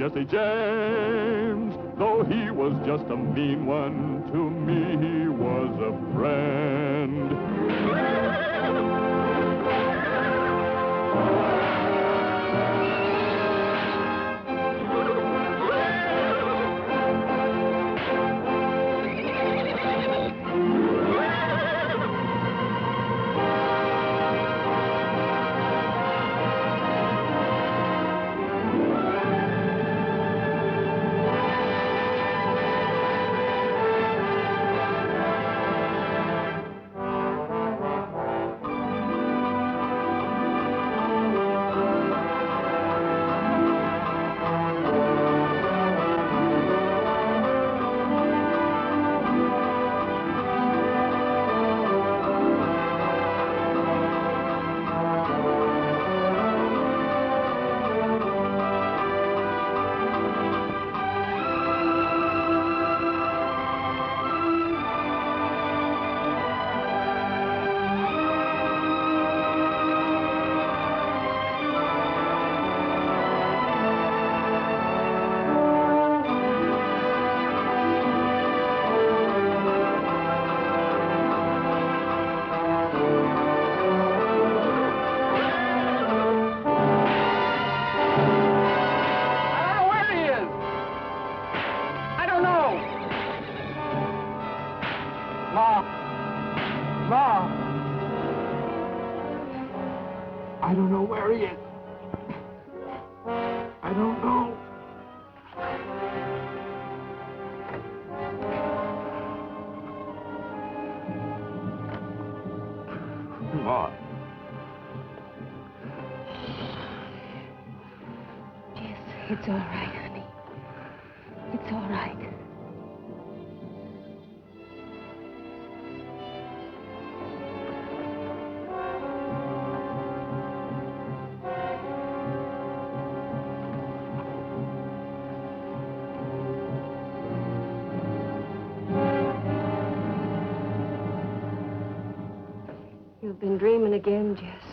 Jesse James. Though he was just a mean one, to me he was a friend. I don't know where he is. I don't know. Ma. Jess, it's all right, honey. It's all right. You've been dreaming again, Jess.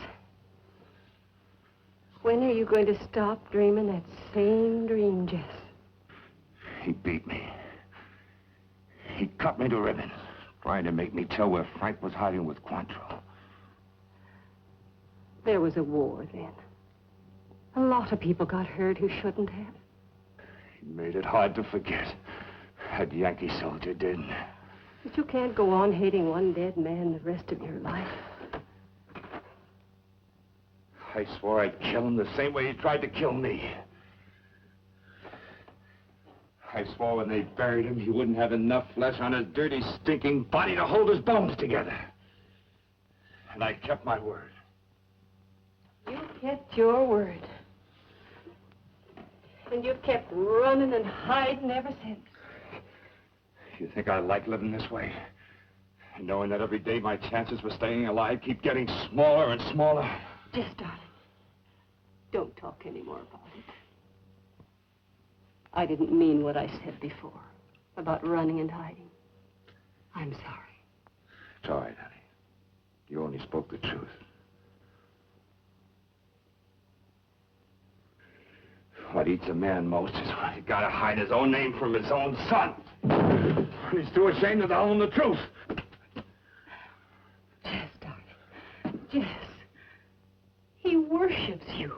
When are you going to stop dreaming that same dream, Jess? He beat me. He cut me to ribbons, trying to make me tell where Frank was hiding with Quantrill. There was a war then. A lot of people got hurt who shouldn't have. He made it hard to forget. That Yankee soldier did. But you can't go on hating one dead man the rest of your life. I swore I'd kill him the same way he tried to kill me. I swore when they buried him, he wouldn't have enough flesh on his dirty, stinking body to hold his bones together. And I kept my word. You kept your word. And you've kept running and hiding ever since. You think I like living this way? Knowing that every day my chances for staying alive keep getting smaller and smaller? Jess, darling, don't talk anymore about it. I didn't mean what I said before about running and hiding. I'm sorry. It's all right, honey. You only spoke the truth. What eats a man most is when he's got to hide his own name from his own son. He's too ashamed to tell him the truth. Jess, darling. Jess. He worships you.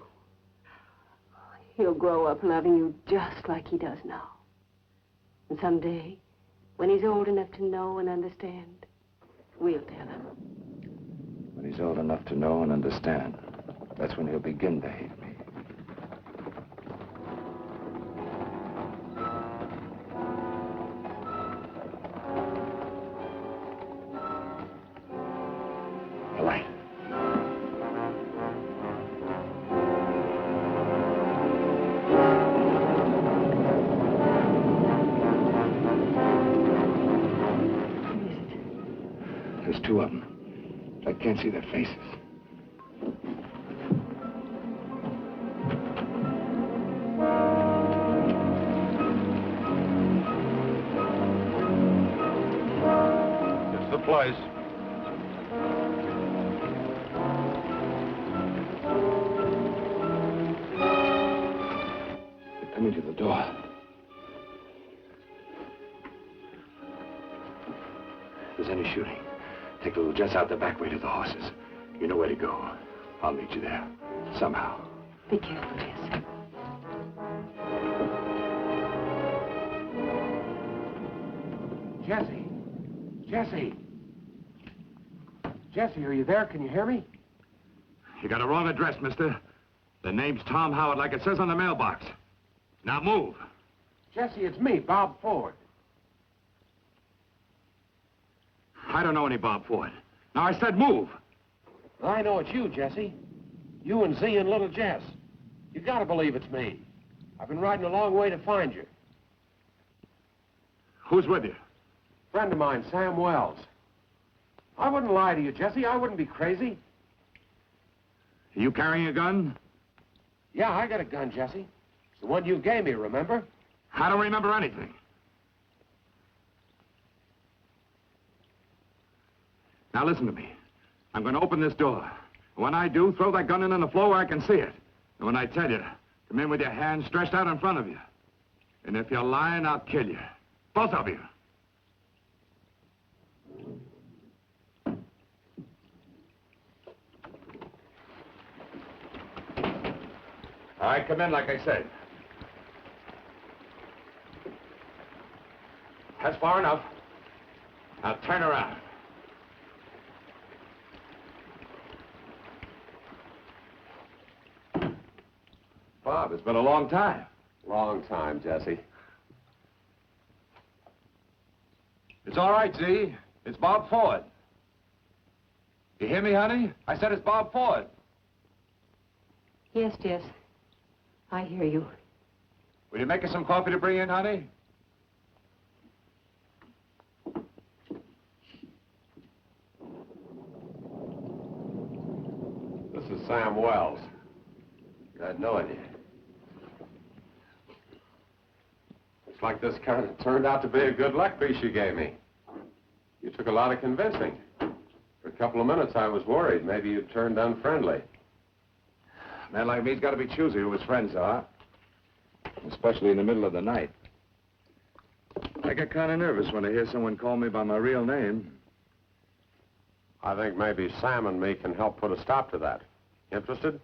He'll grow up loving you just like he does now. And someday, when he's old enough to know and understand, we'll tell him. When he's old enough to know and understand, that's when he'll begin to hate me. Two of them. I can't see their faces. It's the place. The me to the door. If there's any shooting, take the little Jess out the back way to the horses. You know where to go. I'll meet you there. Somehow. Be careful, Jess. Jesse! Jesse! Jesse, are you there? Can you hear me? You got a wrong address, mister. The name's Tom Howard, like it says on the mailbox. Now move. Jesse, it's me, Bob Ford. I don't know any Bob Ford. Now, I said move. Well, I know it's you, Jesse. You and Z and little Jess. You gotta believe it's me. I've been riding a long way to find you. Who's with you? Friend of mine, Sam Wells. I wouldn't lie to you, Jesse. I wouldn't be crazy. Are you carrying a gun? Yeah, I got a gun, Jesse. It's the one you gave me, remember? I don't remember anything. Now listen to me. I'm going to open this door. When I do, throw that gun in on the floor where I can see it. And when I tell you, come in with your hands stretched out in front of you. And if you're lying, I'll kill you. Both of you. All right, come in like I said. That's far enough. Now turn around. Bob, it's been a long time. Long time, Jesse. It's all right, Z. It's Bob Ford. You hear me, honey? I said it's Bob Ford. Yes, Jess. I hear you. Will you make us some coffee to bring in, honey? This is Sam Wells. Glad knowing you. Looks like this kind of turned out to be a good luck piece you gave me. You took a lot of convincing. For a couple of minutes, I was worried. Maybe you'd turned unfriendly. A man like me's got to be choosy who his friends are. Especially in the middle of the night. I get kind of nervous when I hear someone call me by my real name. I think maybe Sam and me can help put a stop to that. Interested?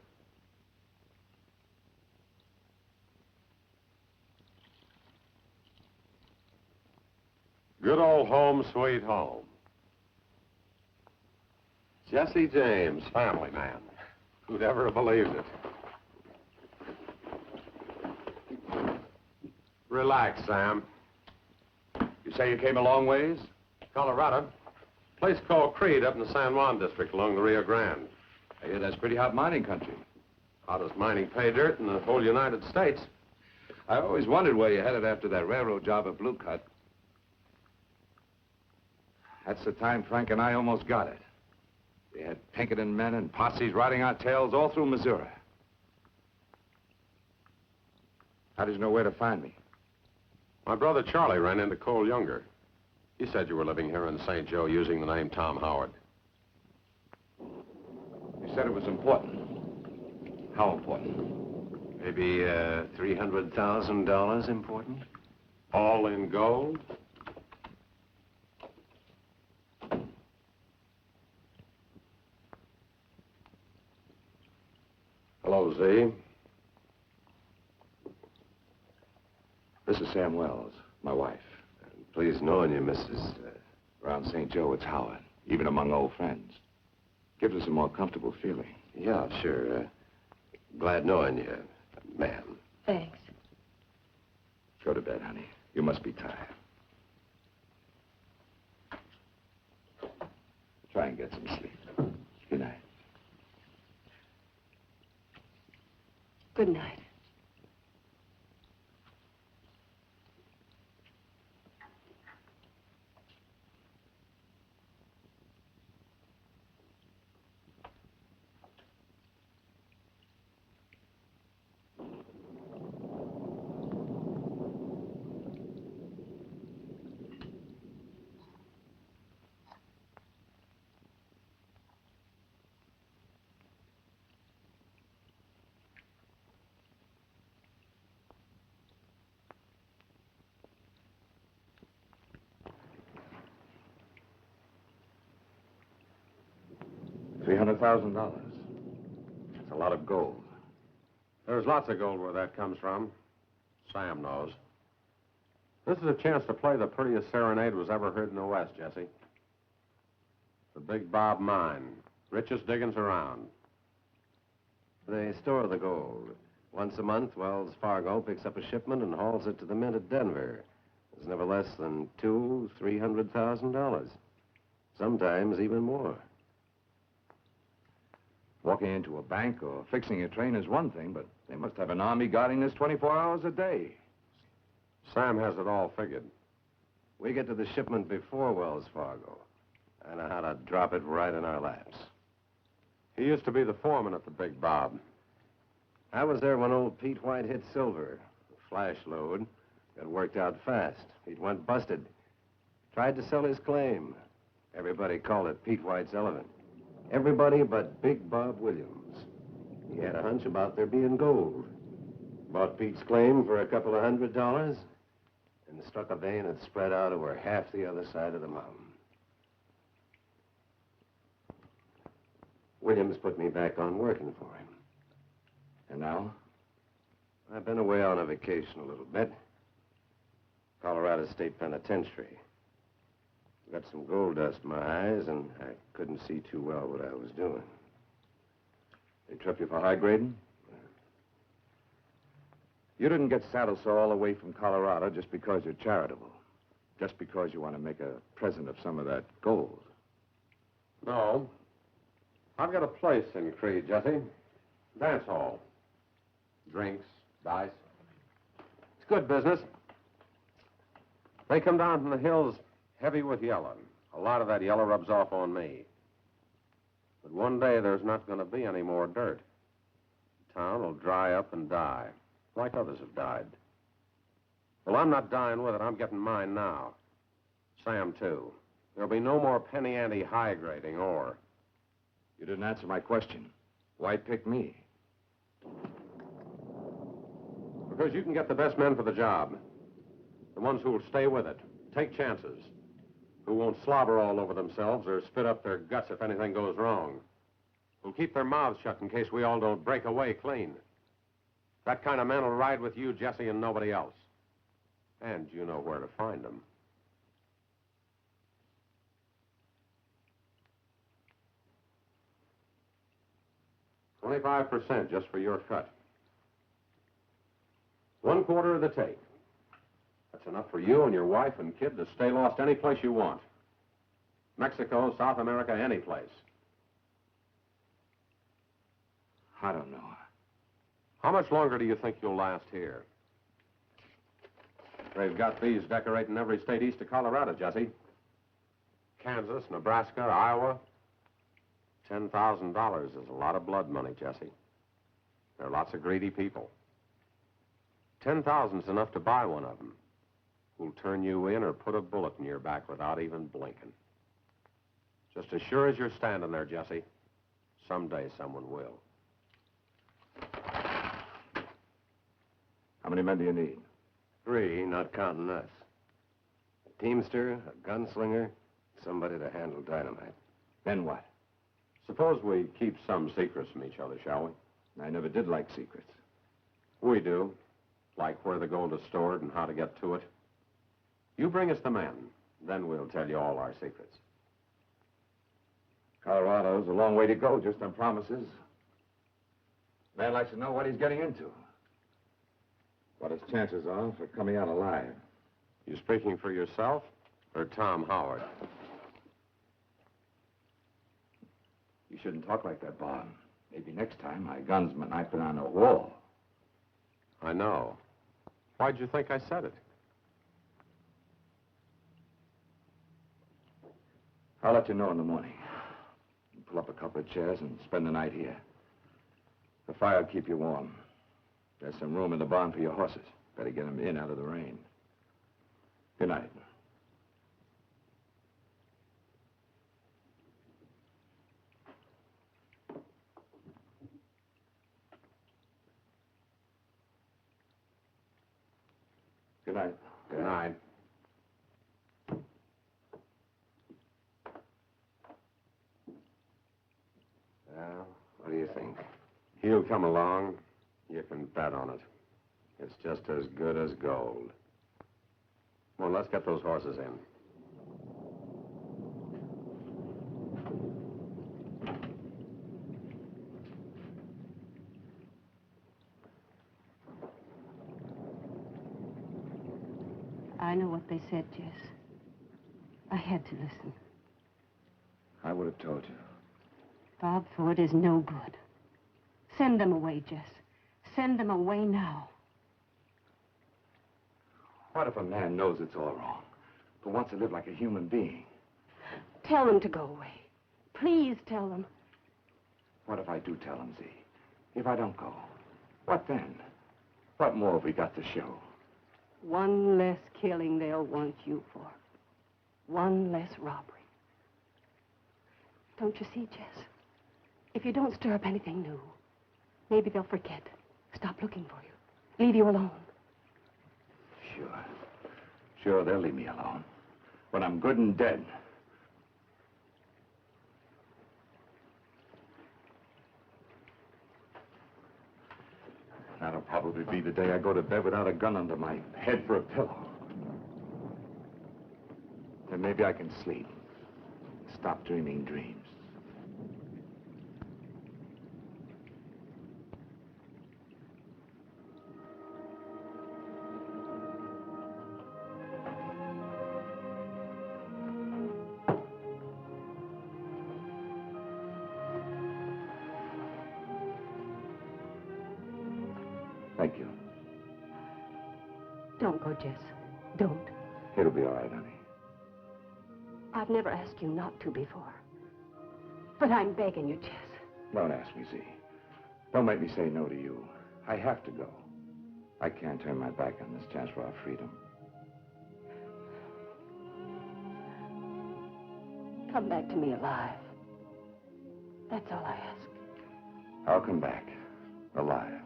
Good old home, sweet home. Jesse James, family man. Who'd ever have believed it? Relax, Sam. You say you came a long ways? Colorado. Place called Creed up in the San Juan district along the Rio Grande. I hear that's pretty hot mining country. Hottest mining pay dirt in the whole United States. I always wondered where you headed after that railroad job at Blue Cut. That's the time Frank and I almost got it. We had Pinkerton men and posses riding our tails all through Missouri. How did you know where to find me? My brother Charlie ran into Cole Younger. He said you were living here in St. Joe using the name Tom Howard. You said it was important. How important? Maybe $300,000 important? All in gold? Hello, Z. This is Sam Wells, my wife. Pleased knowing you, Mrs. Around St. Joe, it's Howard, even among old friends. Gives us a more comfortable feeling. Yeah, sure. Glad knowing you, ma'am. Thanks. Go to bed, honey. You must be tired. Try and get some sleep. Good night. Good night. $300,000. That's a lot of gold. There's lots of gold where that comes from. Sam knows. This is a chance to play the prettiest serenade was ever heard in the West, Jesse. The Big Bob Mine. Richest diggings around. They store the gold. Once a month, Wells Fargo picks up a shipment and hauls it to the mint at Denver. It's never less than $200,000-300,000. Sometimes even more. Walking into a bank or fixing a train is one thing, but they must have an army guarding this 24 hours a day. Sam has it all figured. We get to the shipment before Wells Fargo. I know how to drop it right in our laps. He used to be the foreman at the Big Bob. I was there when old Pete White hit silver. A flash load. Got worked out fast. Pete went busted. Tried to sell his claim. Everybody called it Pete White's elephant. Everybody but Big Bob Williams. He had a hunch about there being gold. Bought Pete's claim for a couple of $100 and struck a vein that spread out over half the other side of the mountain. Williams put me back on working for him. And now? I've been away on a vacation a little bit. Colorado State Penitentiary. Got some gold dust in my eyes, and I couldn't see too well what I was doing. They trip you for high grading? You didn't get saddle sore all the way from Colorado just because you're charitable. Just because you want to make a present of some of that gold. No. I've got a place in Crete, Jesse. Dance hall. Drinks, dice. It's good business. They come down from the hills heavy with yellow. A lot of that yellow rubs off on me. But one day there's not going to be any more dirt. The town will dry up and die, like others have died. Well, I'm not dying with it. I'm getting mine now. Sam, too. There'll be no more penny ante high grading ore. You didn't answer my question. Why pick me? Because you can get the best men for the job. The ones who will stay with it, take chances, who won't slobber all over themselves or spit up their guts if anything goes wrong, who'll keep their mouths shut in case we all don't break away clean. That kind of man will ride with you, Jesse, and nobody else. And you know where to find them. $25% just for your cut. 1/4 of the take. That's enough for you and your wife and kid to stay lost any place you want. Mexico, South America, any place. I don't know. How much longer do you think you'll last here? They've got these decorating every state east of Colorado, Jesse. Kansas, Nebraska, Iowa. $10,000 is a lot of blood money, Jesse. There are lots of greedy people. 10,000's enough to buy one of them who'll turn you in or put a bullet in your back without even blinking. Just as sure as you're standing there, Jesse, someday someone will. How many men do you need? 3, not counting us. A teamster, a gunslinger, somebody to handle dynamite. Then what? Suppose we keep some secrets from each other, shall we? I never did like secrets. We do. Like where the gold is stored and how to get to it. You bring us the men, then we'll tell you all our secrets. Colorado's a long way to go just on promises. Man likes to know what he's getting into. What his chances are for coming out alive. You speaking for yourself or Tom Howard? You shouldn't talk like that, Bob. Maybe next time my gunsman might put on a wall. I know. Why'd you think I said it? I'll let you know in the morning. Pull up a couple of chairs and spend the night here. The fire will keep you warm. There's some room in the barn for your horses. Better get them in out of the rain. Good night. Good night. Good night. think. He'll come along. You can bet on it. It's just as good as gold. Come on, let's get those horses in. I know what they said, Jess. I had to listen. I would have told you. Bob Ford is no good. Send them away, Jess. Send them away now. What if a man knows it's all wrong, but wants to live like a human being? Tell them to go away. Please tell them. What if I do tell him, Z? If I don't go, what then? What more have we got to show? One less killing they'll want you for. One less robbery. Don't you see, Jess? If you don't stir up anything new, maybe they'll forget. Stop looking for you. Leave you alone. Sure, they'll leave me alone. When I'm good and dead. That'll probably be the day I go to bed without a gun under my head for a pillow. Then maybe I can sleep. Stop dreaming dreams. Thank you. Don't go, Jess. Don't. It'll be all right, honey. I've never asked you not to before. But I'm begging you, Jess. Don't ask me, Z. Don't make me say no to you. I have to go. I can't turn my back on this chance for our freedom. Come back to me alive. That's all I ask. I'll come back, alive.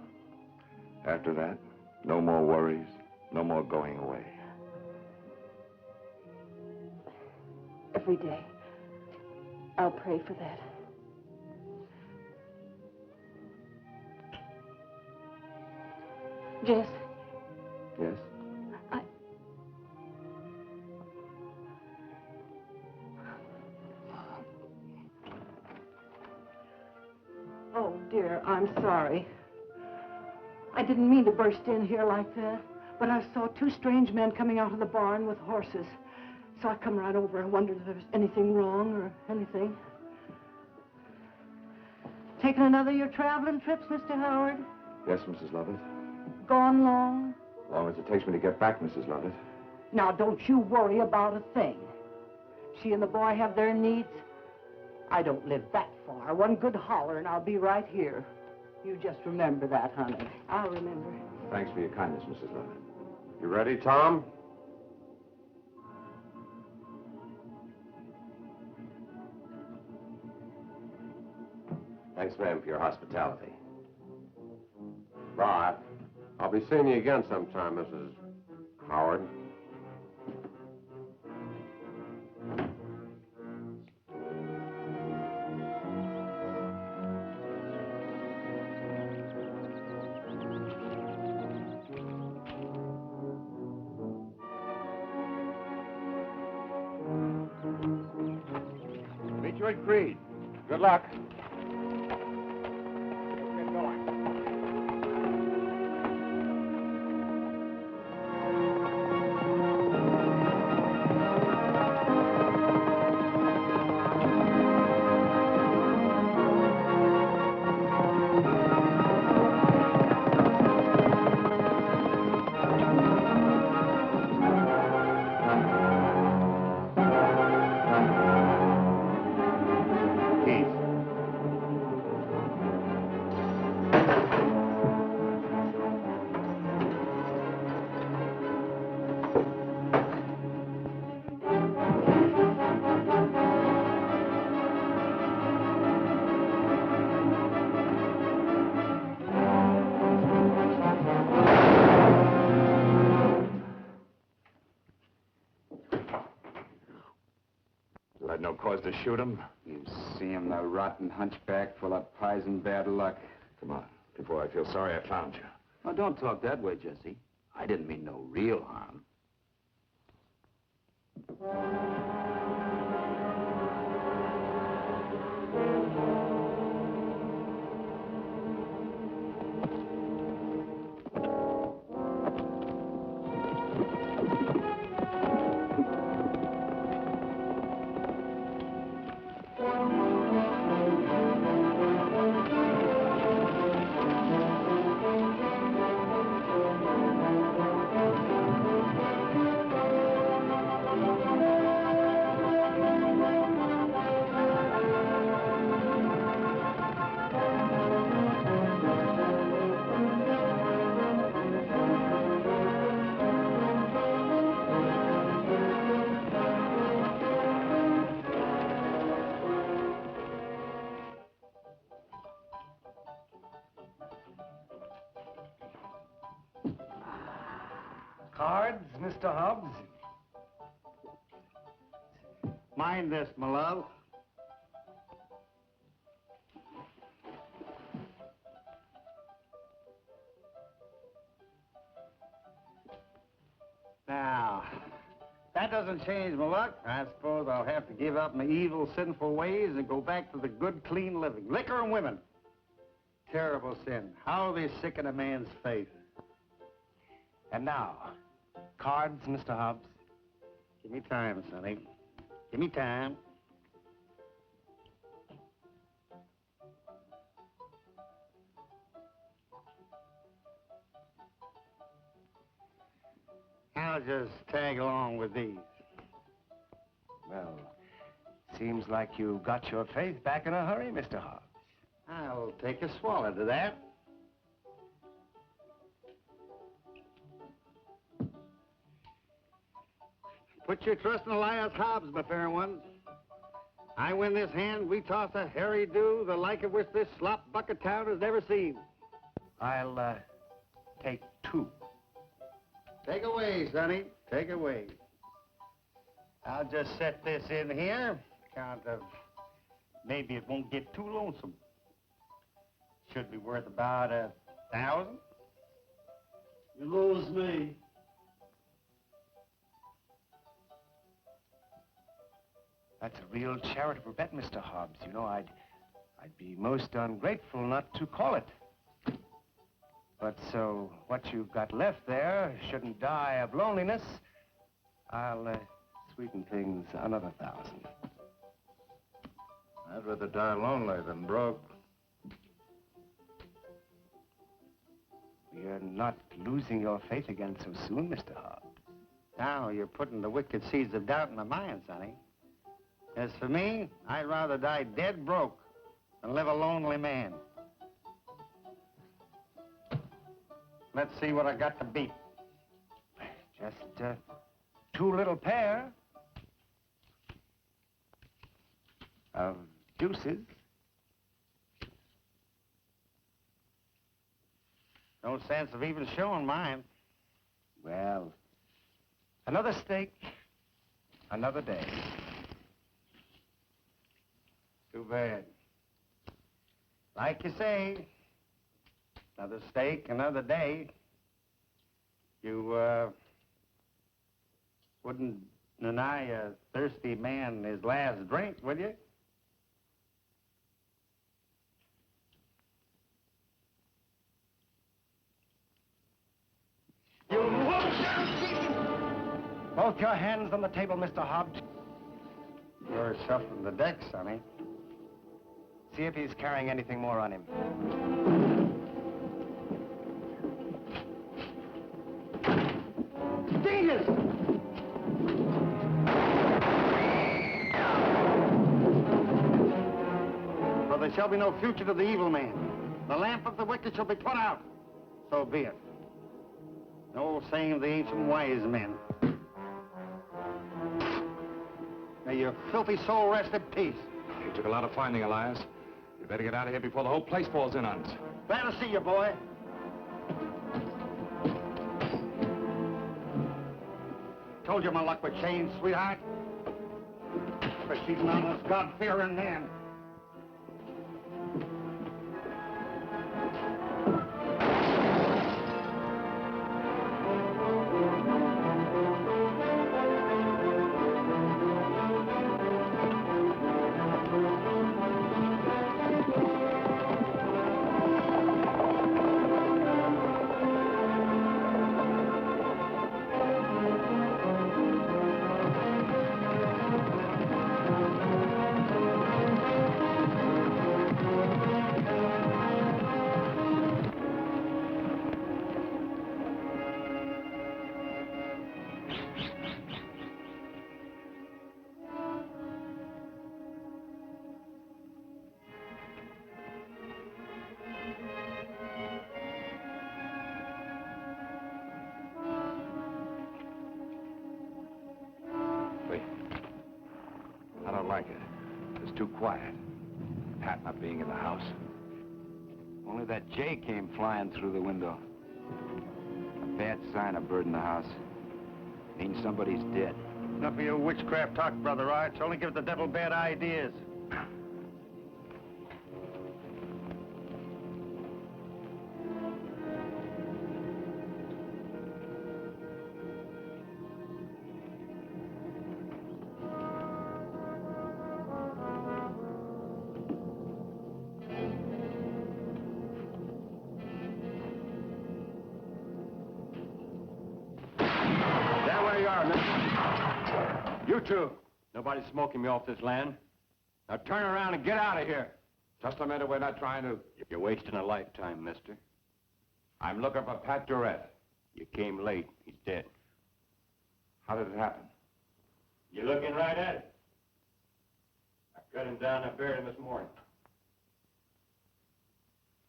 After that, no more worries, no more going away. Every day, I'll pray for that. Jess. Yes? Oh, dear, I'm sorry. I didn't mean to burst in here like that, but I saw two strange men coming out of the barn with horses. So I come right over and wondered if there was anything wrong or anything. Taking another of your traveling trips, Mr. Howard? Yes, Mrs. Lovett. Gone long? As long as it takes me to get back, Mrs. Lovett. Now, don't you worry about a thing. She and the boy have their needs. I don't live that far. One good holler and I'll be right here. You just remember that, honey. I'll remember. Thanks for your kindness, Mrs. Lovett. You ready, Tom? Thanks, ma'am, for your hospitality. Bye. I'll be seeing you again sometime, Mrs. Howard. Meet you at Creed. Good luck. Let's get going. You had no cause to shoot him? You see him, the rotten hunchback full of pies and bad luck. Come on, before I feel sorry I found you. Now, don't talk that way, Jesse. I didn't mean no real harm. Cards, Mr. Hobbs? Mind this, my love. Now, that doesn't change my luck. I suppose I'll have to give up my evil, sinful ways and go back to the good, clean living. Liquor and women. Terrible sin. How they sicken a man's faith. And now, cards, Mr. Hobbs? Give me time, Sonny. Give me time. I'll just tag along with these. Well, seems like you got your faith back in a hurry, Mr. Hobbs. I'll take a swallow to that. Put your trust in Elias Hobbs, my fair ones. I win this hand, we toss a hairy do, the like of which this slop bucket town has never seen. I'll, take 2. Take away, Sonny. Take away. I'll just set this in here. Count of maybe it won't get too lonesome. Should be worth about 1,000. You lose me. That's a real charitable bet, Mr. Hobbs. You know, I'd be most ungrateful not to call it. But so what you've got left there shouldn't die of loneliness. I'll sweeten things another 1,000. I'd rather die lonely than broke. You're not losing your faith again so soon, Mr. Hobbs. Now you're putting the wicked seeds of doubt in my mind, Sonny. As for me, I'd rather die dead broke than live a lonely man. Let's see what I got to beat. Just 2 little pair of deuces. No sense of even showing mine. Well, another stake, another day. Too bad. Like you say, another steak, another day. You, wouldn't deny a thirsty man his last drink, would you? Both your hands on the table, Mr. Hobbs. You're shuffling the deck, Sonny. See if he's carrying anything more on him. Jesus! For there shall be no future to the evil man. The lamp of the wicked shall be put out. So be it. The old saying of the ancient wise men. May your filthy soul rest at peace. You took a lot of finding, Elias. You better get out of here before the whole place falls in on us. Glad to see you, boy. Told you my luck would change, sweetheart. But she's an honest, God-fearing man. don't like it. It's too quiet. Pat not being in the house. Only that jay came flying through the window. A bad sign, a bird in the house. Means somebody's dead. Enough of your witchcraft talk, Brother Arch. Only give the devil bad ideas. You two. Nobody's smoking me off this land. Now turn around and get out of here. Just a minute, we're not trying to... You're wasting a lifetime, mister. I'm looking for Pat Durrett. You came late. He's dead. How did it happen? You're looking right at it. I cut him down and buried him this morning.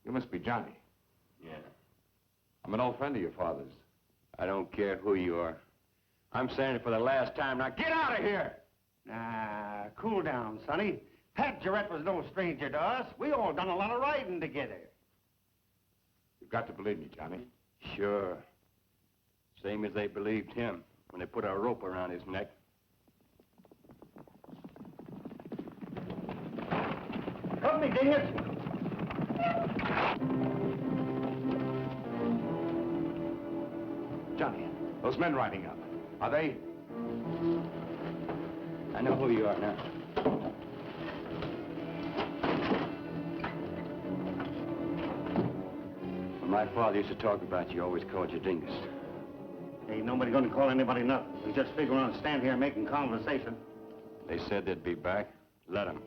You must be Johnny. Yeah. I'm an old friend of your father's. I don't care who you are. I'm saying it for the last time. Now get out of here! Nah, cool down, Sonny. Pat Durrett was no stranger to us. We all done a lot of riding together. You've got to believe me, Johnny. Sure. Same as they believed him when they put a rope around his neck. Help me, dang it! Johnny, those men riding up. Are they? I know who you are now. When my father used to talk about you, he always called you Dingus. Ain't nobody gonna call anybody nothing. We just figure around and stand here making conversation. They said they'd be back. Let them.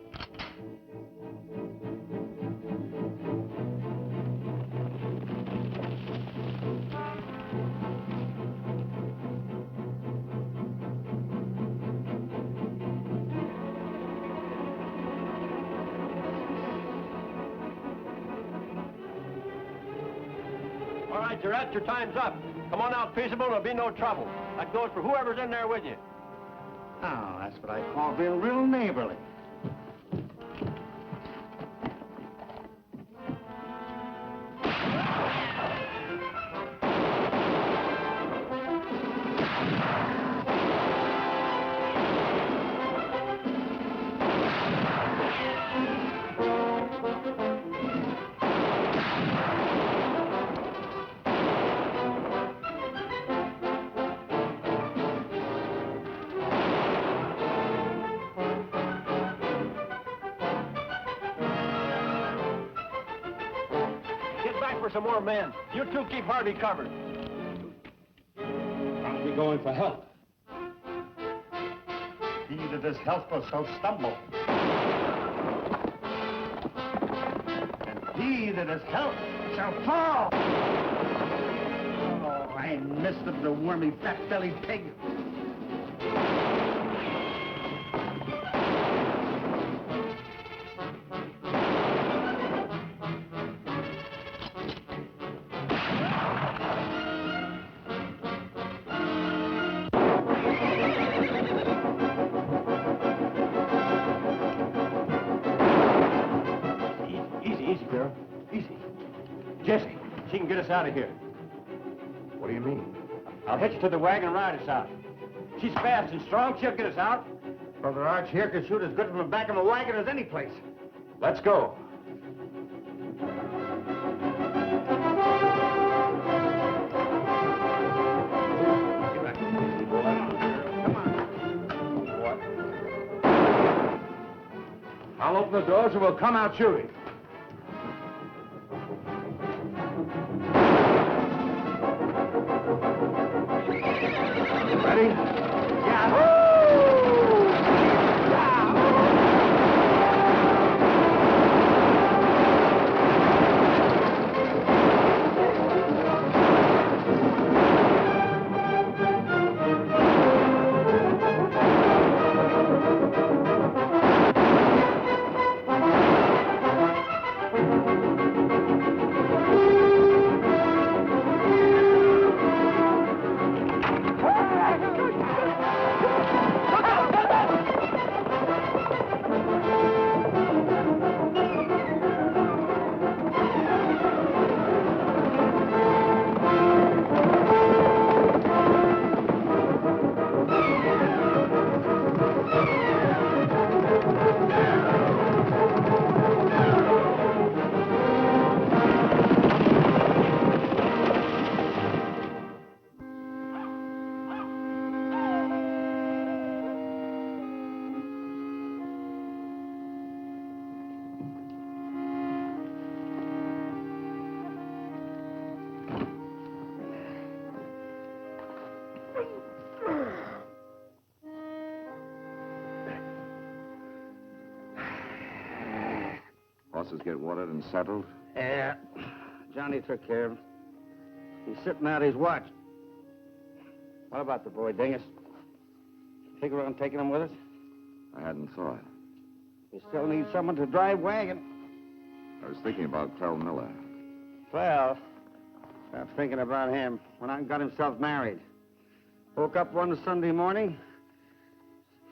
All right, Durrett, your time's up. Come on out peaceable, there'll be no trouble. That goes for whoever's in there with you. Oh, that's what I call being real neighborly. Some more men. You two keep Harvey covered. I'll be going for help. He that is helpless shall stumble. And he that is helped shall fall. Oh, I missed him, the wormy, fat-bellied pig. She can get us out of here. What do you mean? I'll hitch her to the wagon and ride us out. She's fast and strong. She'll get us out. Brother Arch here can shoot as good from the back of a wagon as any place. Let's go. Get back. Come on. I'll open the doors and we'll come out shooting. Ready? Yeah. horses get watered and saddled? Yeah. Johnny took care of him. He's sitting out his watch. What about the boy, Dingus? Figure on taking him with us? I hadn't thought. You still need someone to drive wagon. I was thinking about Clell Miller. Well, I was thinking about him when I got himself married. Woke up one Sunday morning,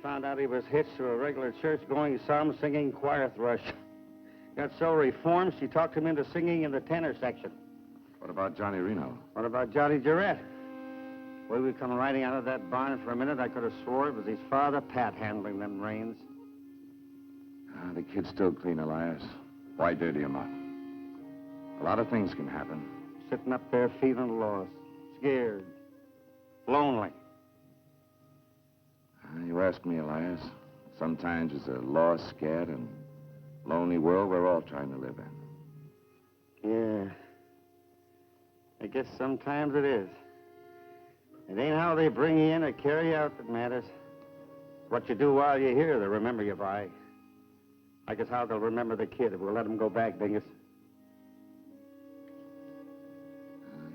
found out he was hitched to a regular church-going, psalm-singing choir thrush. Got so reformed, she talked him into singing in the tenor section. What about Johnny Reno? What about Johnny Jarrett? When we come riding out of that barn for a minute, I could have swore it was his father, Pat, handling them reins. The kid's still clean, Elias. Why dirty him up? A lot of things can happen. Sitting up there feeling lost, scared, lonely. You ask me, Elias. Sometimes it's a lost, scared, and lonely world we're all trying to live in. Yeah. I guess sometimes it is. It ain't how they bring you in or carry you out that matters. What you do while you're here, they'll remember you by. I guess how they'll remember the kid if we'll let him go back, Dingus.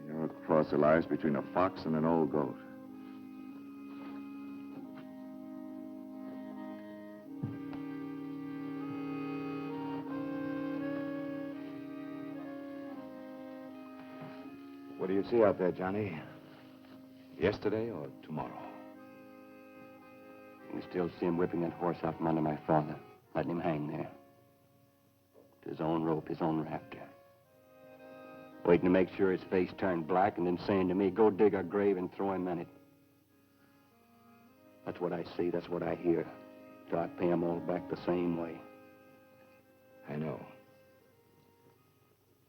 You're a cross, Elias, between a fox and an old goat. What do you see out there, Johnny? Yesterday or tomorrow? We still see him whipping that horse out from under my father, letting him hang there. His own rope, his own rafter. Waiting to make sure his face turned black and then saying to me, go dig a grave and throw him in it. That's what I see, that's what I hear. So I pay him all back the same way. I know.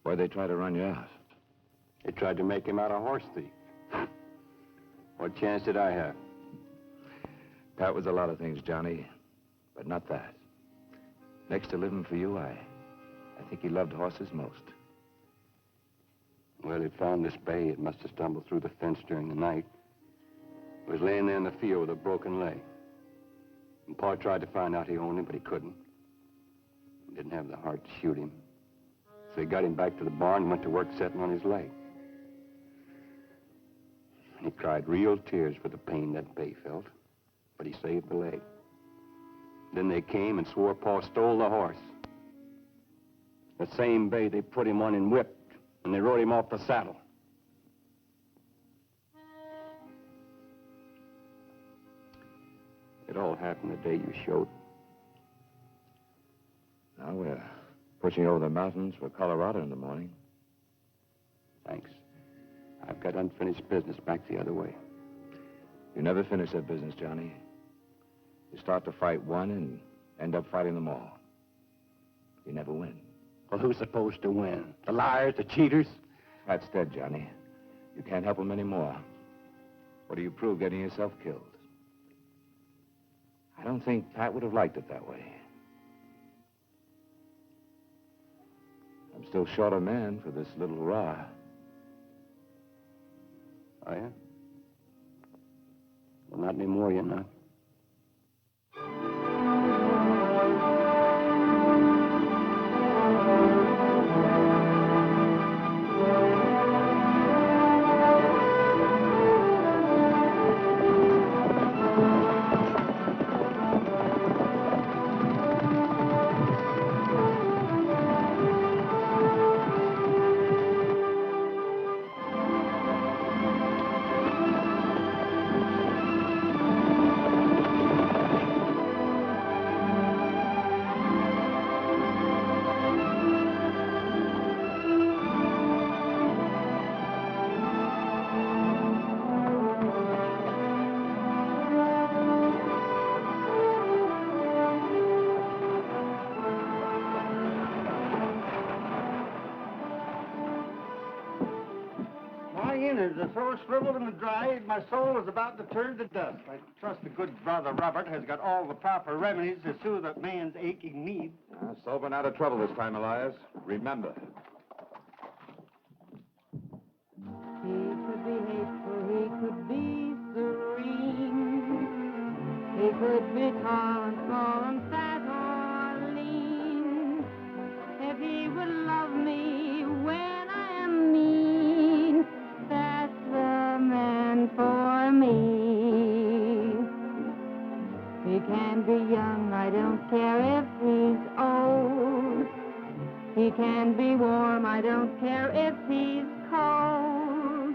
Why'd they try to run you out? They tried to make him out a horse thief. What chance did I have? That was a lot of things, Johnny, but not that. Next to living for you, I think he loved horses most. Well, it found this bay. It must have stumbled through the fence during the night. It was laying there in the field with a broken leg. And Pa tried to find out he owned him, but he couldn't. He didn't have the heart to shoot him. So he got him back to the barn and went to work setting on his leg. And he cried real tears for the pain that bay felt, but he saved the leg. Then they came and swore Pa stole the horse. The same bay they put him on and whipped, and they rode him off the saddle. It all happened the day you showed. Now we're pushing over the mountains for Colorado in the morning. Thanks. I've got unfinished business back the other way. You never finish that business, Johnny. You start to fight one and end up fighting them all. You never win. Well, who's supposed to win? The liars, the cheaters? Pat's dead, Johnny. You can't help him anymore. What do you prove getting yourself killed? I don't think Pat would have liked it that way. I'm still short a man for this little hurrah. Oh, yeah? Well, not anymore, you're not. So shriveled and dry, my soul is about to turn to dust. I trust the good brother Robert has got all the proper remedies to soothe a man's aching needs. Solving out of trouble this time, Elias. Remember. He could be hateful, he could be serene. He could be tall and small and fat or lean. If he can be warm, I don't care if he's cold.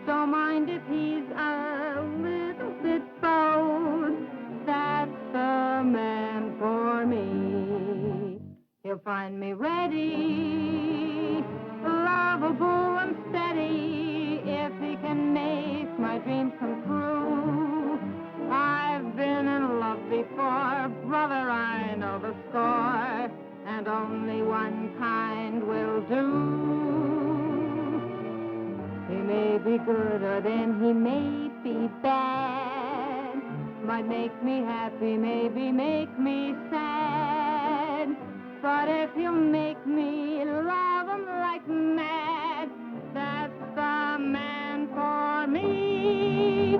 Don't mind if he's a little bit bold. That's the man for me. He'll find me ready, lovable and steady, if he can make my dreams come true. I've been in love before, brother, I know the score, and only one kind will do. He may be good or then he may be bad, might make me happy, maybe make me sad. But if you make me love him like mad, that's the man for me.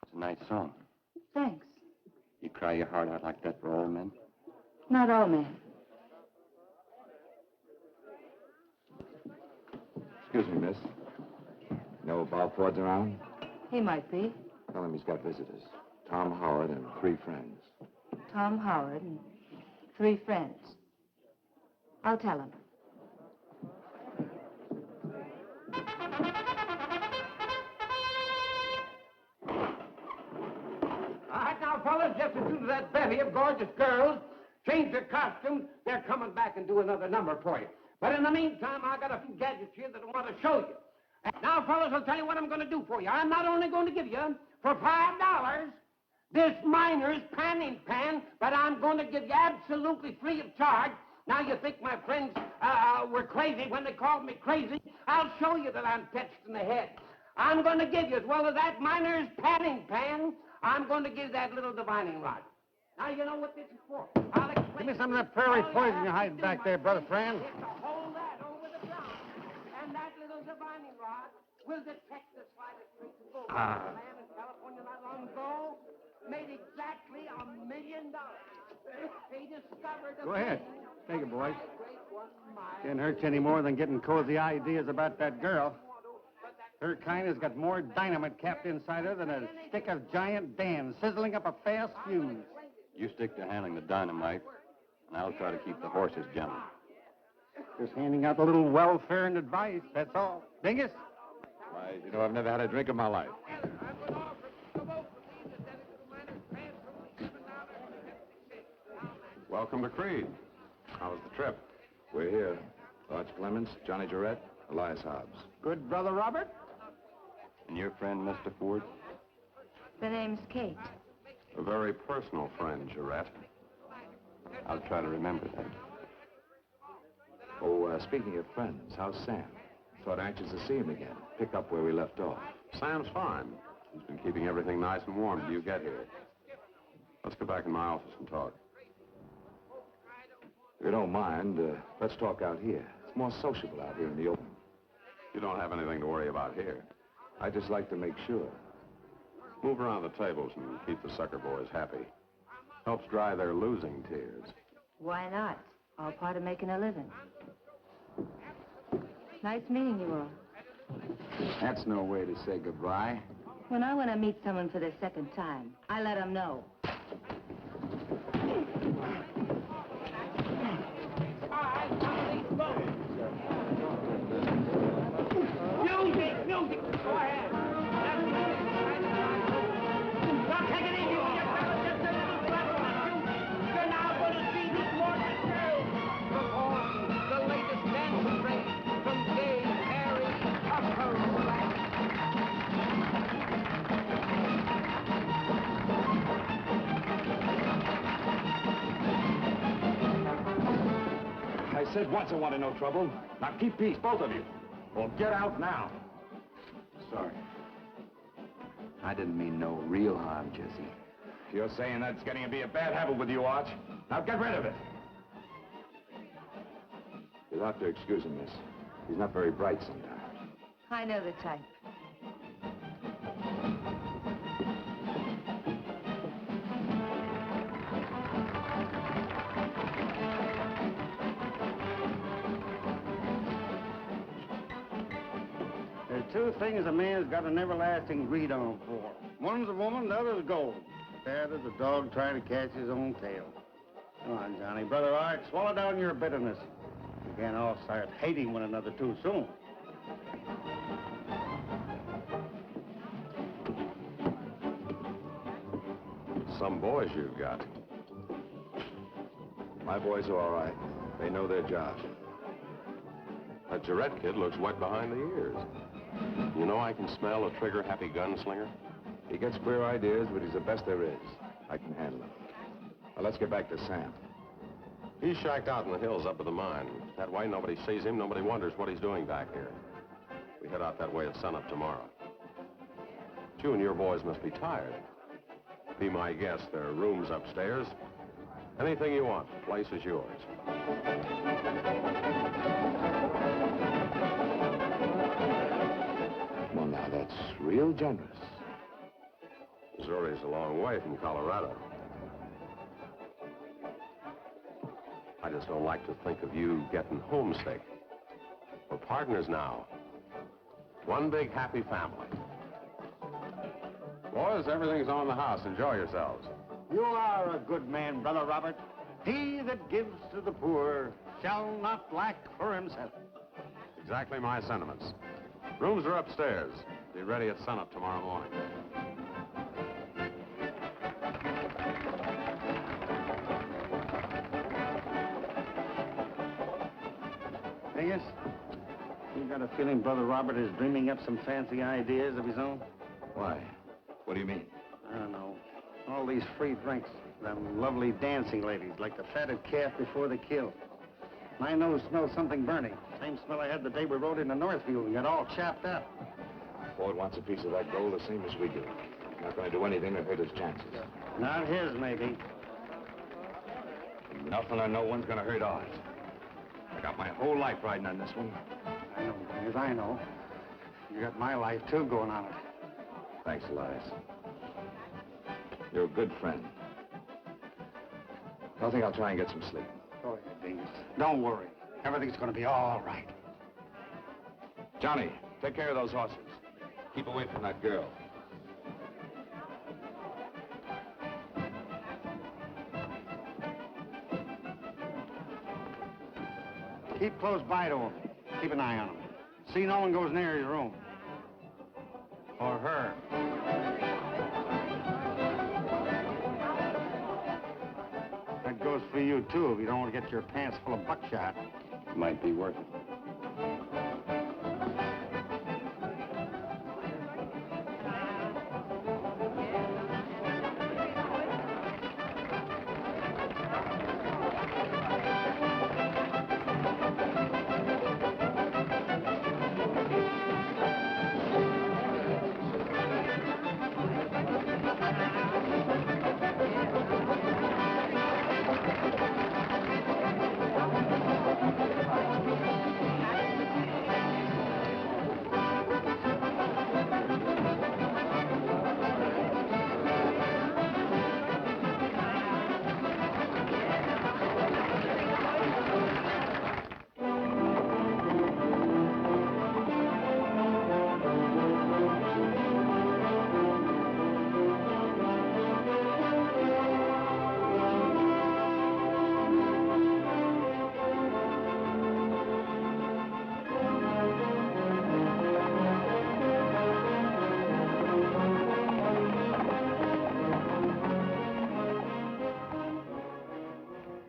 It's a nice song. Thanks. You cry your heart out like that for all men? Not all men. Excuse me, miss. Know if Bob Ford's around? He might be. Tell him he's got visitors. Tom Howard and 3 friends. Tom Howard and 3 friends. I'll tell him. All right, now, fellas, just as soon as that bevy of gorgeous girls change their costumes, they're coming back and do another number for you. But in the meantime, I got a few gadgets here that I want to show you. Now, fellas, I'll tell you what I'm going to do for you. I'm not only going to give you, for $5, this miner's panning pan, but I'm going to give you absolutely free of charge. Now, you think my friends were crazy when they called me crazy? I'll show you that I'm touched in the head. I'm going to give you, as well as that miner's panning pan, I'm going to give that little divining rod. Now, you know what this is for. I'll explain. Give me some of that prairie poison you're hiding back there, brother Fran. It's to hold that over the ground. And that little divining rod will detect the slightest trace of gold. A man in California not long ago made exactly $1 million. He discovered a Go ahead. vein. Take it, boys. Can't hurt you any more than getting cozy ideas about that girl. Her kind has got more dynamite capped inside her than a stick of giant Dan sizzling up a fast fuse. You stick to handling the dynamite, and I'll try to keep the horses gentle. Just handing out a little welfare and advice, that's all. Dingus? Why, you know, I've never had a drink in my life. Welcome to Creed. How was the trip? We're here. Arch Clements, Johnny Jarrett, Elias Hobbs. Good brother Robert? And your friend, Mr. Ford? The name's Kate. A very personal friend, Jarrett. I'll try to remember that. Oh, speaking of friends, how's Sam? Thought anxious to see him again. Pick up where we left off. Sam's fine. He's been keeping everything nice and warm till you get here. Let's go back in my office and talk. If you don't mind, let's talk out here. It's more sociable out here in the open. You don't have anything to worry about here. I'd just like to make sure. Move around the tables and keep the sucker boys happy. Helps dry their losing tears. Why not? All part of making a living. Nice meeting you all. That's no way to say goodbye. When I want to meet someone for the second time, I let them know. Music, music. Go ahead. Now take it easy with your fellas. Just a little fun. You're now going to see this morning perform the latest dance craze from gay Harry Tucker. I said once I wanted no trouble. Now keep peace, both of you. Well, get out now. Sorry. I didn't mean no real harm, Jesse. You're saying that's getting to be a bad habit with you, Arch. Now get rid of it. You'll have to excuse him, miss. He's not very bright sometimes. I know the type. There's 2 things a man's got an everlasting greed on for. One's a woman, the other's gold. Bad as a dog trying to catch his own tail. Come on, Johnny. Brother Art, swallow down your bitterness. We can't all start hating one another too soon. Some boys you've got. My boys are all right. They know their job. That Jarrett kid looks wet behind the ears. You know I can smell a trigger-happy gunslinger? He gets queer ideas, but he's the best there is. I can handle him. Now, let's get back to Sam. He's shacked out in the hills up at the mine. That way, nobody sees him, nobody wonders what he's doing back here. We head out that way at sunup tomorrow. You and your boys must be tired. Be my guest. There are rooms upstairs. Anything you want, the place is yours. Well, now, that's real generous. Missouri's a long way from Colorado. I just don't like to think of you getting homesick. We're partners now. One big happy family. Boys, everything's on the house. Enjoy yourselves. You are a good man, Brother Robert. He that gives to the poor shall not lack for himself. Exactly my sentiments. Rooms are upstairs. Be ready at sunup tomorrow morning. Angus, you got a feeling Brother Robert is dreaming up some fancy ideas of his own? Why? What do you mean? I don't know. All these free drinks. Them lovely dancing ladies, like the fatted calf before the kill. My nose smells something burning. Same smell I had the day we rode into Northfield and got all chapped up. Ford wants a piece of that gold the same as we do. Not going to do anything to hurt his chances. Not his, maybe. Nothing or no one's going to hurt ours. I got my whole life riding on this one. I know, Dave, I know. You got my life, too, going on it. Thanks, Elias. You're a good friend. I think I'll try and get some sleep. Go ahead, Dingus. Don't worry. Everything's going to be all right. Johnny, take care of those horses. Keep away from that girl. Keep close by to him. Keep an eye on him. See no one goes near his room. Or her. That goes for you, too, if you don't want to get your pants full of buckshot. Might be worth it.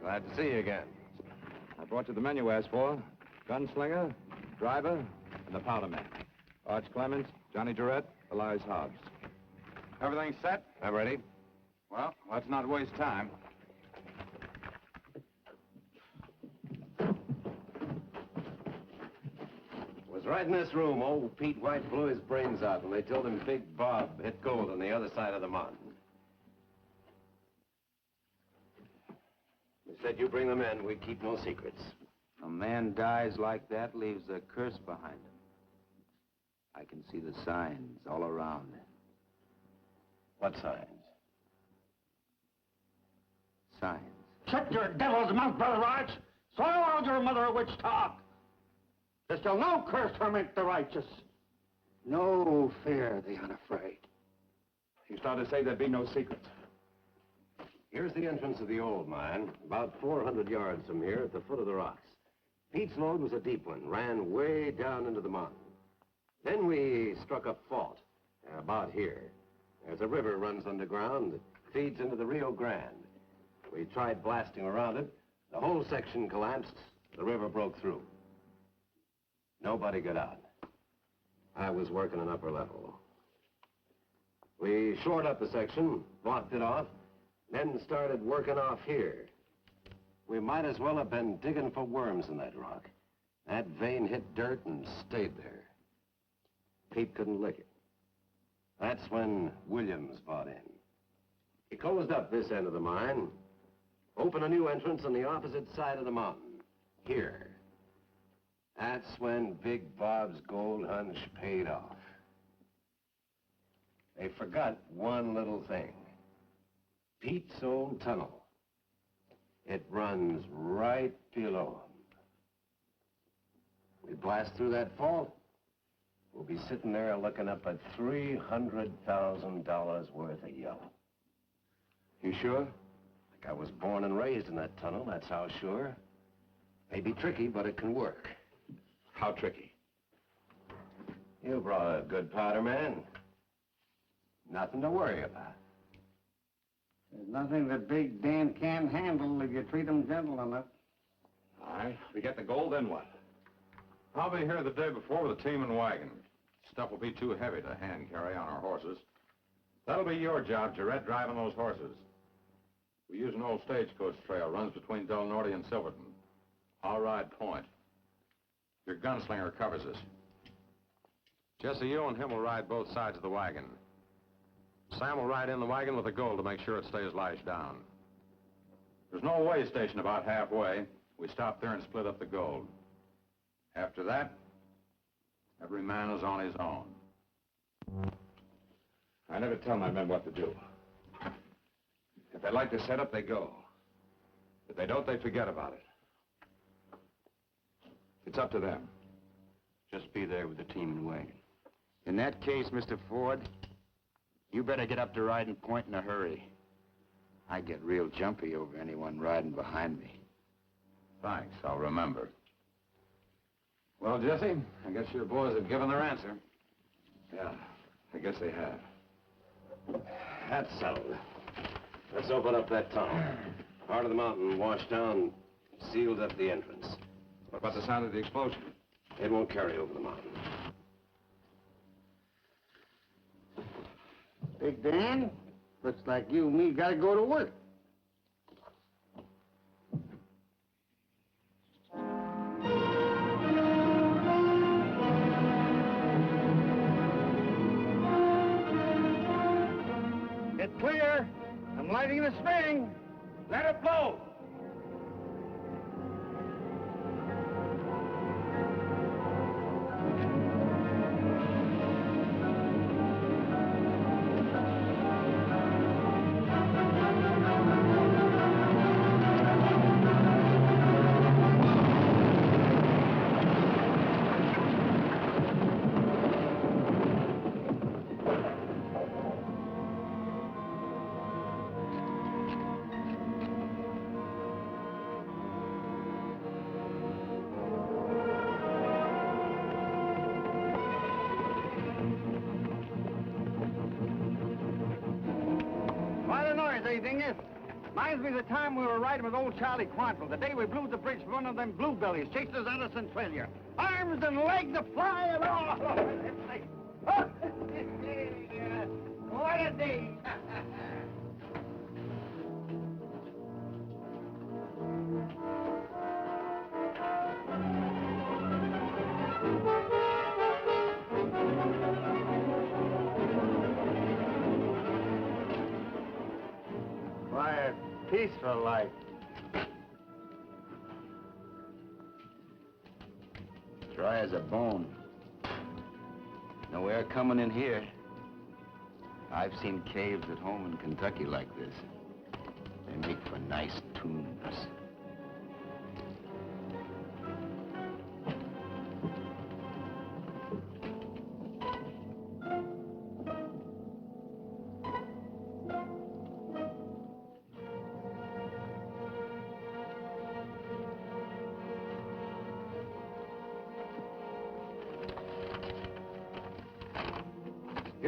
Glad to see you again. I brought you the menu you asked for. Gunslinger, driver, and the powder man. Arch Clemens, Johnny Jarrett, Elias Hobbs. Everything set? I'm ready. Well, let's not waste time. It was right in this room old Pete White blew his brains out when they told him Big Bob hit gold on the other side of the mountain. They said you bring them in, we keep no secrets. A man dies like that, leaves a curse behind him. I can see the signs all around. What signs? Signs. Shut your devil's mouth, Brother Arch! Swallow out your mother of witch talk! There shall no curse torment the righteous. No fear the unafraid. You started to say there'd be no secrets. Here's the entrance of the old mine, about 400 yards from here at the foot of the rocks. Pete's lode was a deep one, ran way down into the mountain. Then we struck a fault, about here. There's a river runs underground that feeds into the Rio Grande. We tried blasting around it. The whole section collapsed. The river broke through. Nobody got out. I was working an upper level. We shored up the section, blocked it off, then started working off here. We might as well have been digging for worms in that rock. That vein hit dirt and stayed there. Pete couldn't lick it. That's when Williams bought in. He closed up this end of the mine, opened a new entrance on the opposite side of the mountain, here. That's when Big Bob's gold hunch paid off. They forgot one little thing. Pete's old tunnel. It runs right below him. We blast through that fault, we'll be sitting there looking up at $300,000 worth of yellow. You sure? Like I was born and raised in that tunnel, that's how sure. May be tricky, but it can work. How tricky? You brought a good powder, man. Nothing to worry about. There's nothing that Big Dan can't handle if you treat him gentle enough. All right, we get the gold, then what? I'll be here the day before with a team and wagon. Stuff will be too heavy to hand carry on our horses. That'll be your job, Jarrett, driving those horses. We use an old stagecoach trail, runs between Del Norte and Silverton. I'll ride point. Your gunslinger covers us. Jesse, you and him will ride both sides of the wagon. Sam will ride in the wagon with the gold to make sure it stays lashed down. There's no way station about halfway. We stop there and split up the gold. After that, every man is on his own. I never tell my men what to do. If they like to set up, they go. If they don't, they forget about it. It's up to them. Just be there with the team and wagon. In that case, Mr. Ford, you better get up to riding point in a hurry. I get real jumpy over anyone riding behind me. Thanks, I'll remember. Well, Jesse, I guess your boys have given their answer. Yeah, I guess they have. That's settled. Let's open up that tunnel. Part of the mountain washed down, sealed up the entrance. What about the sound of the explosion? It won't carry over the mountain. Big Dan, looks like you and me gotta go to work. Get clear. I'm lighting the string. Let it blow. Reminds me of the time we were riding with old Charlie Quantrill, the day we blew the bridge for one of them bluebellies, chased us out of Centralia. Arms and legs a-fly and all. What a day. Quiet, peaceful life. Dry as a bone. No air coming in here. I've seen caves at home in Kentucky like this. They make for nice tombs.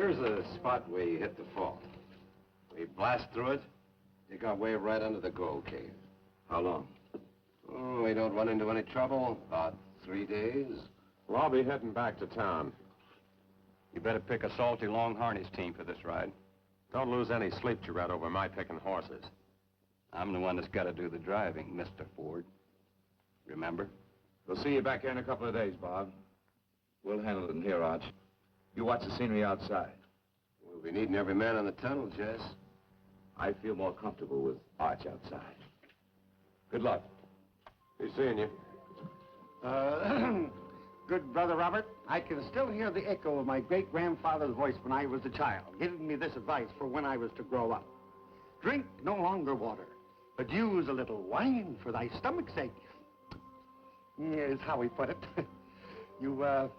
Here's the spot we hit the fault. We blast through it, dig our way right under the gold cave. How long? Oh, we don't run into any trouble. About 3 days. Well, I'll be heading back to town. You better pick a salty, long harness team for this ride. Don't lose any sleep, Jarrett, over my picking horses. I'm the one that's got to do the driving, Mr. Ford. Remember? We'll see you back here in a couple of days, Bob. We'll handle it in here, Arch. You watch the scenery outside. We'll be needing every man in the tunnel, Jess. I feel more comfortable with Arch outside. Good luck. Be seeing you. Good brother Robert, I can still hear the echo of my great-grandfather's voice when I was a child, giving me this advice for when I was to grow up. Drink no longer water, but use a little wine for thy stomach's sake. Is how he put it. You,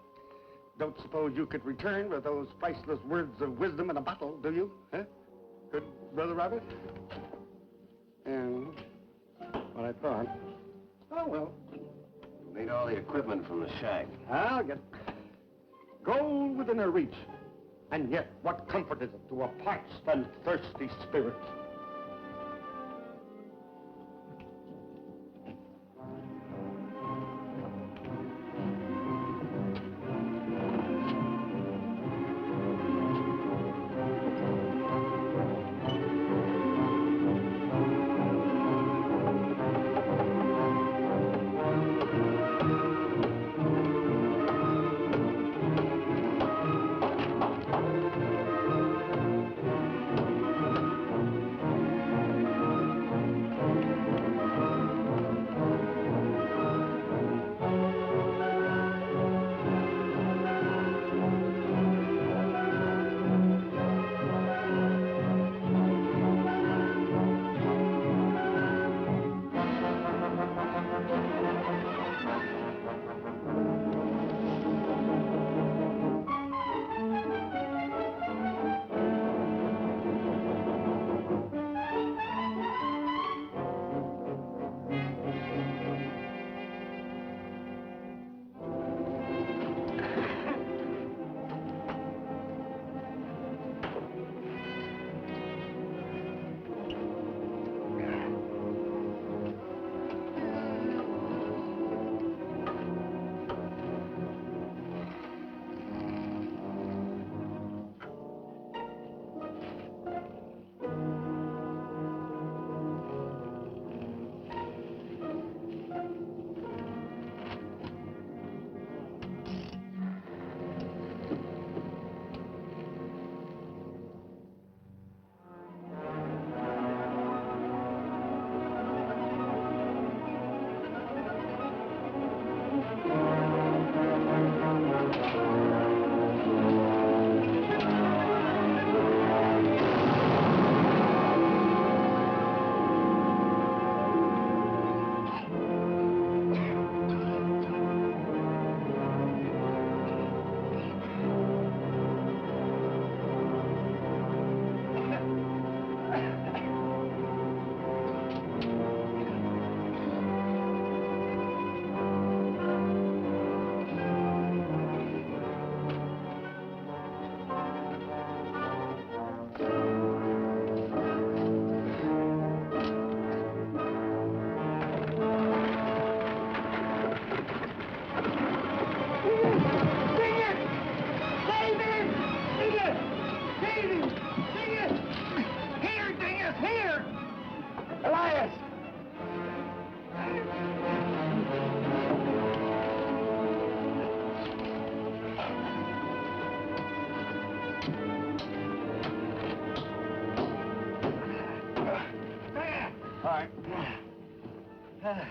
don't suppose you could return with those priceless words of wisdom in a bottle, do you? Huh? Good brother Robert? And what I thought. Oh, well. We'll need all the equipment from the shack. I'll get gold within her reach. And yet, what comfort is it to a parched and thirsty spirit?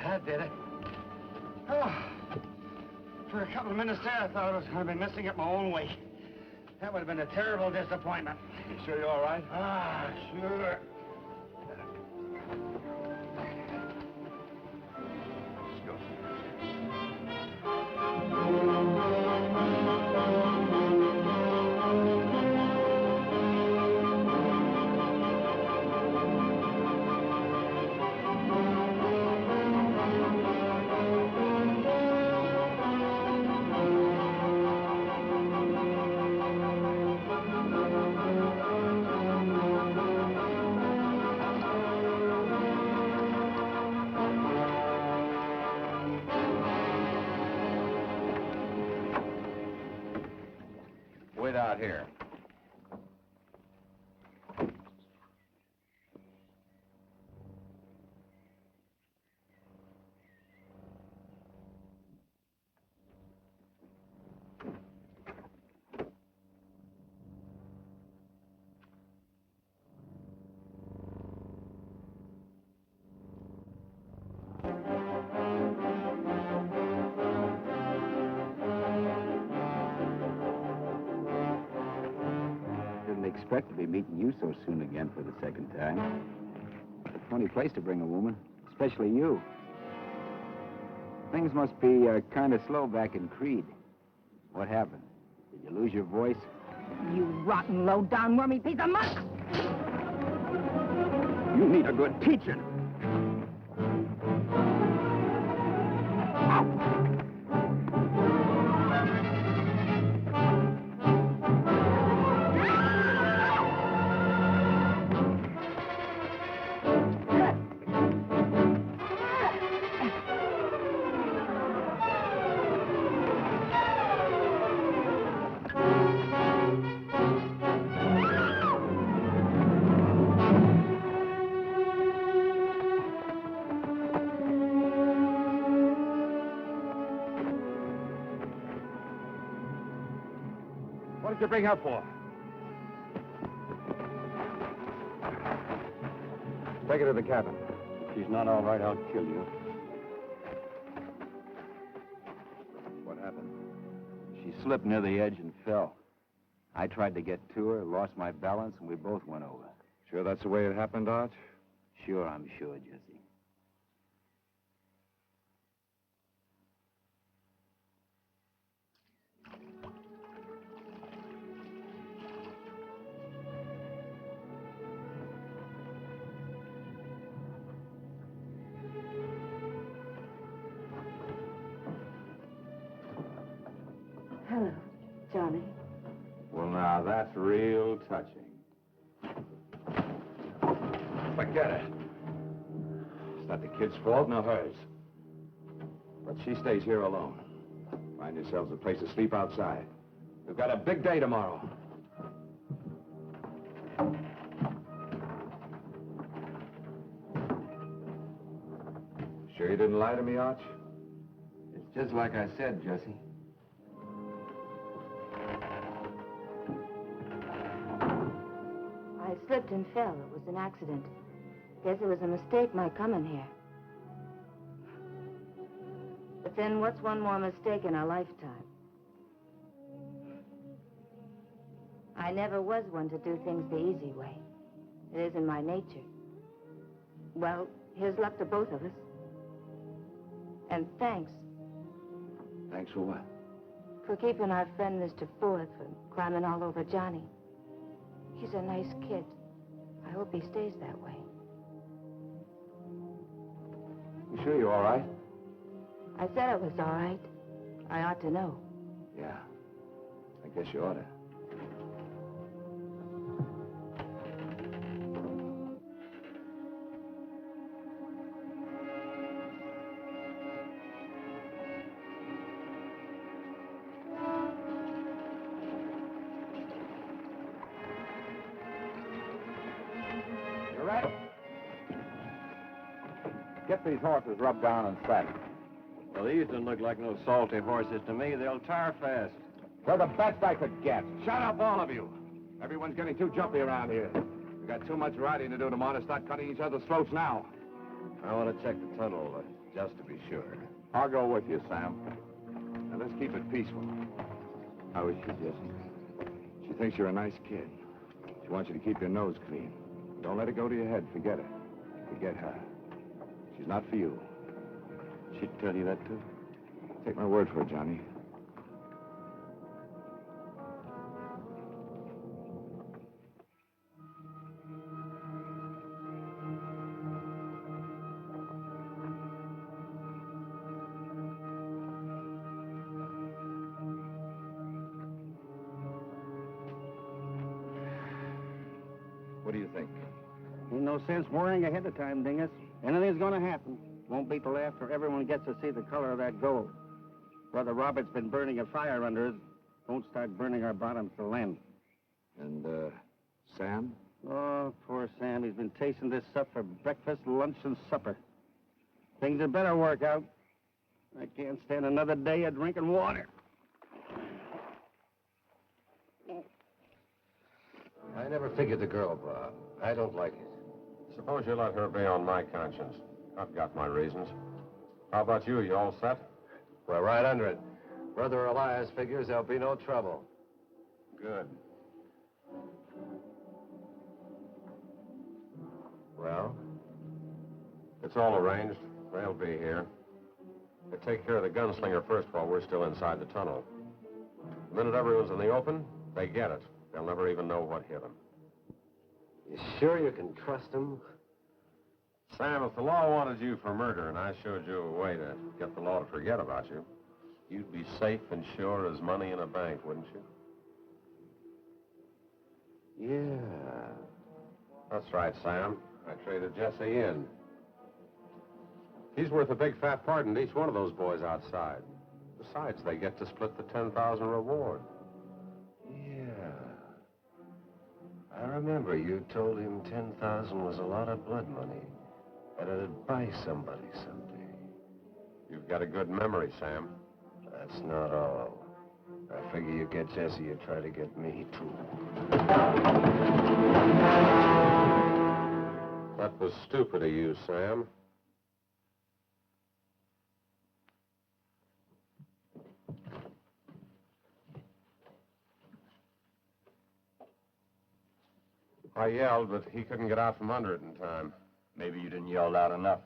I did it. Oh, for a couple of minutes there, I thought I was going to be missing it my own way. That would have been a terrible disappointment. You sure you're all right? Ah, sure. here. Expect to be meeting you so soon again for the second time. A funny place to bring a woman, especially you. Things must be kind of slow back in Creed. What happened? Did you lose your voice? You rotten, low-down, wormy piece of muck! You need a good teaching. What did you bring her for? Take her to the cabin. If she's not all right, I'll kill you. What happened? She slipped near the edge and fell. I tried to get to her, lost my balance, and we both went over. Sure that's the way it happened, Arch? Sure, I'm sure, Jesse. Hello, Johnny. Well, now, that's real touching. Forget it. It's not the kid's fault, nor hers. But she stays here alone. Find yourselves a place to sleep outside. We've got a big day tomorrow. Sure you didn't lie to me, Arch? It's just like I said, Jesse. I slipped and fell. It was an accident. Guess it was a mistake my coming here. But then what's one more mistake in a lifetime? I never was one to do things the easy way. It isn't my nature. Well, here's luck to both of us. And thanks Thanks for what? for keeping our friend Mr. Ford from climbing all over Johnny. He's a nice kid. I hope he stays that way. You sure you're all right? I said it was all right. I ought to know. Yeah. I guess you ought to. You ready? Get these horses rubbed down and saddled. Well, these don't look like no salty horses to me. They'll tire fast. They're the best I could get. Shut up, all of you. Everyone's getting too jumpy around here. We've got too much riding to do tomorrow to start cutting each other's throats now. I want to check the tunnel, just to be sure. I'll go with you, Sam. Now, let's keep it peaceful. How is she, Jesse? She thinks you're a nice kid. She wants you to keep your nose clean. Don't let it go to your head. Forget it. Forget her. She's not for you. She'd tell you that, too? Take my word for it, Johnny. What do you think? Ain't no sense worrying ahead of time, Dingus. Anything's gonna happen. Won't be till after everyone gets to see the color of that gold. Brother Robert's been burning a fire under us. Won't start burning our bottoms till then. And, Sam? Oh, poor Sam. He's been tasting this stuff for breakfast, lunch, and supper. Things had better work out. I can't stand another day of drinking water. I never figured the girl, Bob. I don't like it. Suppose you let her be on my conscience. I've got my reasons. How about you? You all set? We're right under it. Brother Elias figures there'll be no trouble. Good. Well? It's all arranged. They'll be here. They take care of the gunslinger first while we're still inside the tunnel. The minute everyone's in the open, they get it. They'll never even know what hit them. You sure you can trust them? Sam, if the law wanted you for murder and I showed you a way to get the law to forget about you, you'd be safe and sure as money in a bank, wouldn't you? Yeah. That's right, Sam. I traded Jesse in. He's worth a big fat pardon to each one of those boys outside. Besides, they get to split the 10,000 reward. Yeah. I remember you told him 10,000 was a lot of blood money. And it'd buy somebody someday. You've got a good memory, Sam. That's not all. I figure you get Jesse, you try to get me, too. That was stupid of you, Sam. I yelled, but he couldn't get out from under it in time. Maybe you didn't yell loud enough.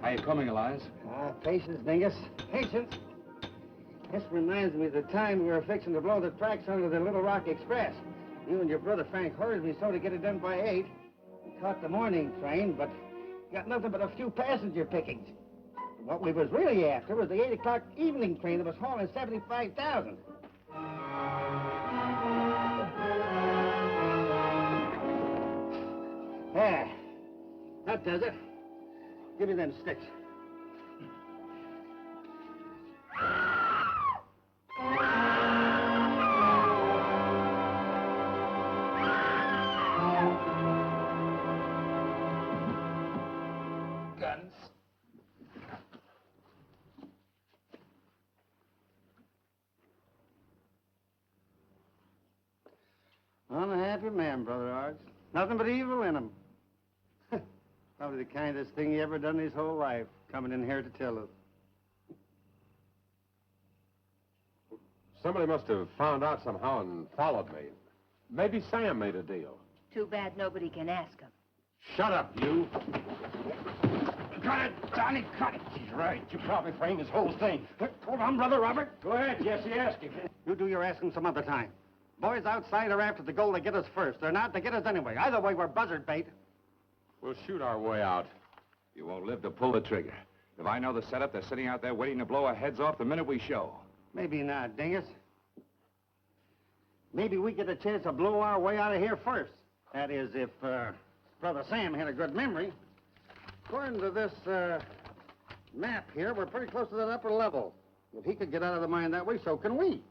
How you coming, Elias? Patience, Dingus. Patience. This reminds me of the time we were fixing to blow the tracks under the Little Rock Express. You and your brother Frank hurried me so to get it done by 8. We caught the morning train, but got nothing but a few passenger pickings. What we was really after was the 8 o'clock evening train that was hauling 75,000. There. That does it. Give me them sticks. Guns. Unhappy man, Brother Arts. Nothing but evil in him. Probably the kindest thing he ever done his whole life, coming in here to tell us. Somebody must have found out somehow and followed me. Maybe Sam made a deal. Too bad nobody can ask him. Shut up, you. Cut it, Johnny, cut it. He's right. You probably framed this whole thing. Hold on, Brother Robert. Go ahead, Jesse, ask him. You do your asking some other time. Boys outside are after the goal to get us first. They're not to get us anyway. Either way, we're buzzard bait. We'll shoot our way out. You won't live to pull the trigger. If I know the setup, they're sitting out there waiting to blow our heads off the minute we show. Maybe not, Dingus. Maybe we get a chance to blow our way out of here first. That is, if Brother Sam had a good memory. According to this map here, we're pretty close to that upper level. If he could get out of the mine that way, so can we.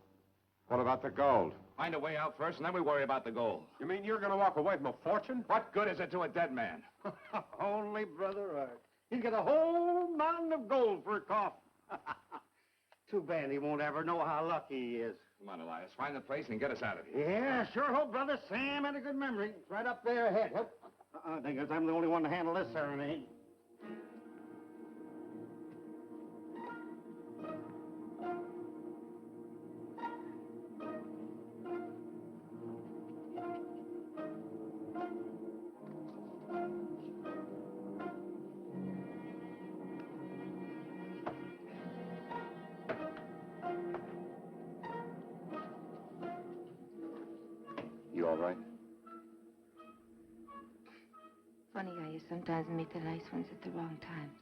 What about the gold? Find a way out first, and then we worry about the gold. You mean you're going to walk away from a fortune? What good is it to a dead man? Only Brother Art. He's got a whole mountain of gold for a coffin. Too bad he won't ever know how lucky he is. Come on, Elias. Find the place and get us out of here. Yeah, sure hope Brother Sam had a good memory. It's right up there ahead. I think I'm the only one to handle this serenade. You all right? Funny how you sometimes meet the nice ones at the wrong times.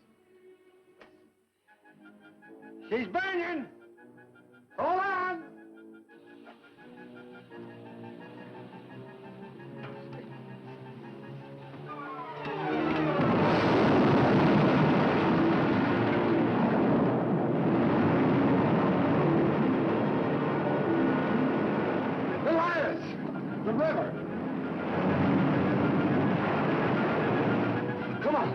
She's burning! Hold on! Elias! The river! Come on!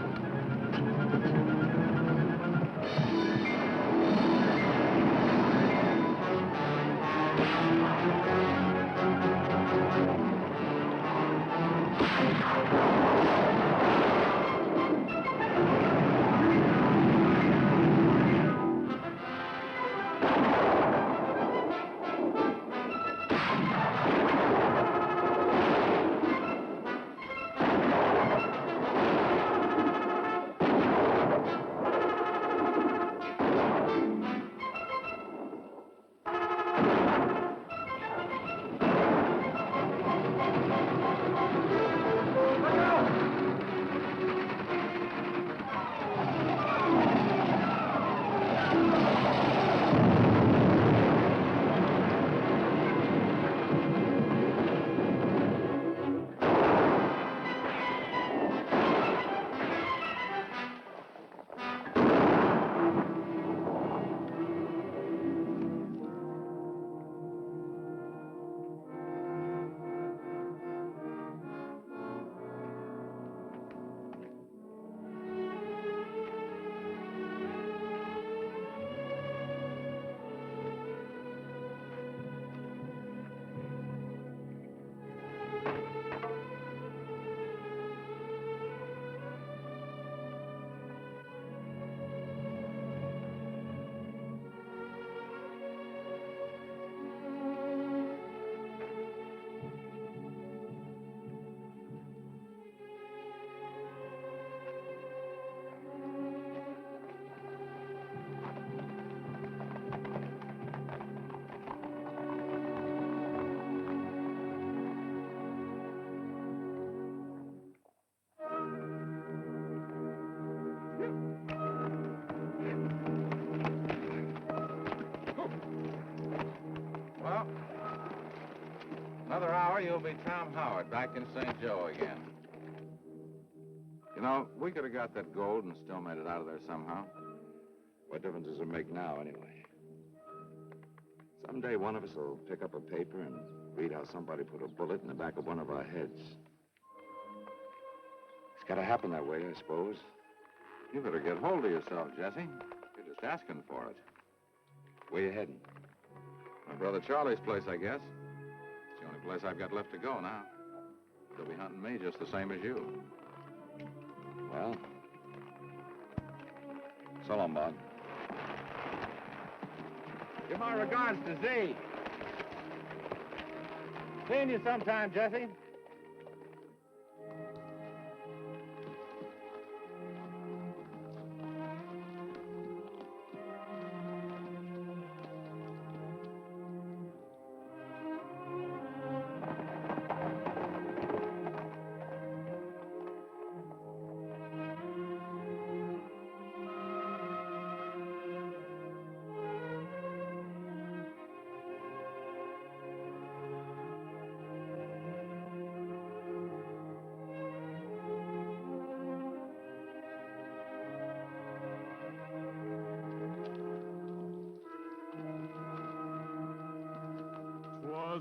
Well, another hour, you'll be Tom Howard back in St. Joe again. You know, we could have got that gold and still made it out of there somehow. What difference does it make now, anyway? Someday one of us will pick up a paper and read how somebody put a bullet in the back of one of our heads. It's got to happen that way, I suppose. You better get hold of yourself, Jesse. You're just asking for it. Where you heading? My brother Charlie's place, I guess. It's the only place I've got left to go now. They'll be hunting me just the same as you. Well, so long, Bob. Give my regards to Z. Seeing you sometime, Jesse.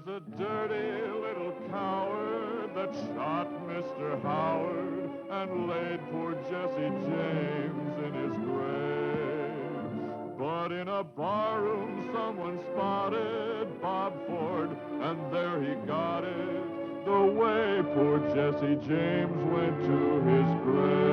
was a dirty little coward that shot Mr. Howard and laid poor Jesse James in his grave. But in a barroom someone spotted Bob Ford, and there he got it, the way poor Jesse James went to his grave.